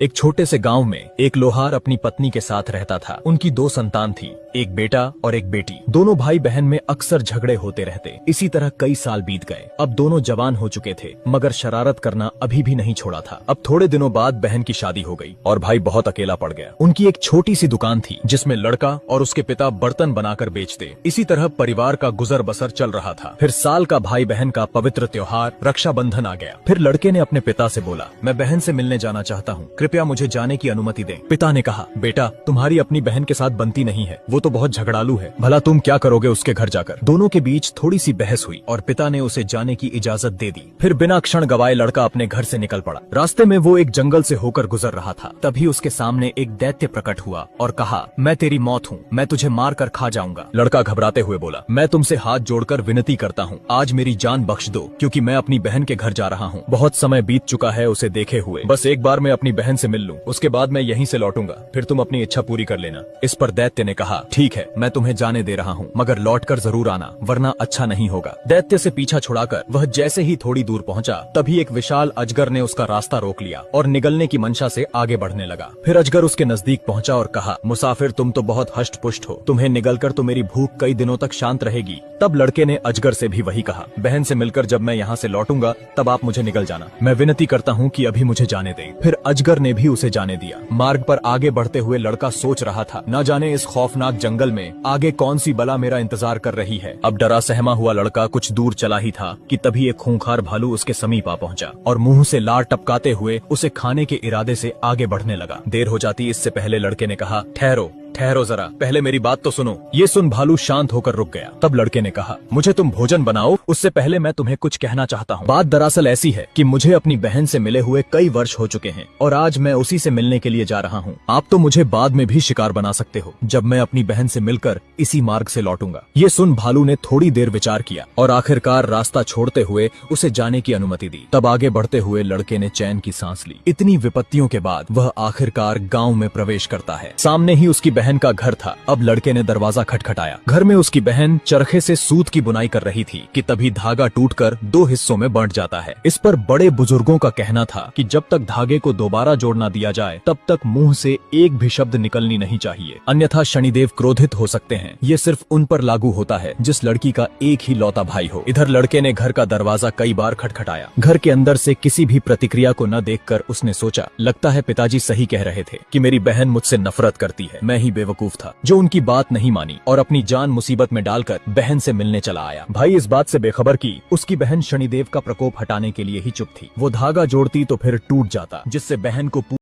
एक छोटे से गांव में एक लोहार अपनी पत्नी के साथ रहता था। उनकी दो संतान थी, एक बेटा और एक बेटी। दोनों भाई बहन में अक्सर झगड़े होते रहते। इसी तरह कई साल बीत गए। अब दोनों जवान हो चुके थे, मगर शरारत करना अभी भी नहीं छोड़ा था। अब थोड़े दिनों बाद बहन की शादी हो गई और भाई बहुत अकेला पड़ गया। उनकी एक छोटी सी दुकान थी जिसमें लड़का और उसके पिता बर्तन बनाकर बेचते। इसी तरह परिवार का गुजर बसर चल रहा था। फिर साल का भाई बहन का पवित्र त्योहार रक्षाबंधन आ गया। फिर लड़के ने अपने पिता से बोला, मैं बहन से मिलने जाना चाहता हूँ, कृपया मुझे जाने की अनुमति दें। पिता ने कहा, बेटा तुम्हारी अपनी बहन के साथ बनती नहीं है, वो तो बहुत झगड़ालू है, भला तुम क्या करोगे उसके घर जाकर। दोनों के बीच थोड़ी सी बहस हुई और पिता ने उसे जाने की इजाजत दे दी। फिर बिना क्षण गवाए लड़का अपने घर से निकल पड़ा। रास्ते में वो एक जंगल से होकर गुजर रहा था। तभी उसके सामने एक दैत्य प्रकट हुआ और कहा, मैं तेरी मौत हूँ, मैं तुझे मार कर खा जाऊंगा। लड़का घबराते हुए बोला, मैं तुमसे हाथ जोड़कर विनती करता हूँ, आज मेरी जान बख्श दो, क्योंकि मैं अपनी बहन के घर जा रहा हूँ। बहुत समय बीत चुका है उसे देखे हुए, बस एक बार मैं अपनी बहन से मिल लूं, उसके बाद मैं यहीं से लौटूंगा, फिर तुम अपनी इच्छा पूरी कर लेना। इस पर दैत्य ने कहा, ठीक है, मैं तुम्हें जाने दे रहा हूँ, मगर लौटकर जरूर आना, वरना अच्छा नहीं होगा। दैत्य से पीछा छुड़ाकर वह जैसे ही थोड़ी दूर पहुंचा, तभी एक विशाल अजगर ने उसका रास्ता रोक लिया और निगलने की मंशा से आगे बढ़ने लगा। फिर अजगर उसके नजदीक पहुंचा और कहा, मुसाफिर तुम तो बहुत हष्ट पुष्ट हो, तुम्हें निगलकर तो मेरी भूख कई दिनों तक शांत रहेगी। तब लड़के ने अजगर से भी वही कहा, बहन से मिलकर जब मैं यहाँ से लौटूंगा तब आप मुझे निगल जाना, मैं विनती करता हूँ कि अभी मुझे जाने दें। फिर अजगर ने भी उसे जाने दिया। मार्ग पर आगे बढ़ते हुए लड़का सोच रहा था, न जाने इस खौफनाक जंगल में आगे कौन सी बला मेरा इंतजार कर रही है। अब डरा सहमा हुआ लड़का कुछ दूर चला ही था कि तभी एक खूंखार भालू उसके समीप आ पहुंचा और मुंह से लार टपकाते हुए उसे खाने के इरादे से आगे बढ़ने लगा। देर हो जाती इससे पहले लड़के ने कहा, ठहरो ठहरो जरा, पहले मेरी बात तो सुनो। ये सुन भालू शांत होकर रुक गया। तब लड़के ने कहा, मुझे तुम भोजन बनाओ, उससे पहले मैं तुम्हें कुछ कहना चाहता हूँ। बात दरअसल ऐसी है कि मुझे अपनी बहन से मिले हुए कई वर्ष हो चुके हैं और आज मैं उसी से मिलने के लिए जा रहा हूँ। आप तो मुझे बाद में भी शिकार बना सकते हो, जब मैं अपनी बहन से मिलकर इसी मार्ग से लौटूंगा। ये सुन भालू ने थोड़ी देर विचार किया और आखिरकार रास्ता छोड़ते हुए उसे जाने की अनुमति दी। तब आगे बढ़ते हुए लड़के ने चैन की सांस ली। इतनी विपत्तियों के बाद वह आखिरकार गाँव में प्रवेश करता है। सामने ही उसकी बहन का घर था। अब लड़के ने दरवाजा खटखटाया। घर में उसकी बहन चरखे से सूत की बुनाई कर रही थी कि तभी धागा टूटकर दो हिस्सों में बंट जाता है। इस पर बड़े बुजुर्गों का कहना था कि जब तक धागे को दोबारा जोड़ ना दिया जाए तब तक मुंह से एक भी शब्द निकलनी नहीं चाहिए, अन्यथा शनिदेव क्रोधित हो सकते हैं। ये सिर्फ उन पर लागू होता है जिस लड़की का एक ही लौता भाई हो। इधर लड़के ने घर का दरवाजा कई बार खटखटाया। घर के अंदर से किसी भी प्रतिक्रिया को न देखकर उसने सोचा, लगता है पिताजी सही कह रहे थे कि मेरी बहन मुझसे नफरत करती है। मैं ही बेवकूफ था जो उनकी बात नहीं मानी और अपनी जान मुसीबत में डालकर बहन से मिलने चला आया। भाई इस बात से बेखबर कि उसकी बहन शनिदेव का प्रकोप हटाने के लिए ही चुप थी। वो धागा जोड़ती तो फिर टूट जाता, जिससे बहन को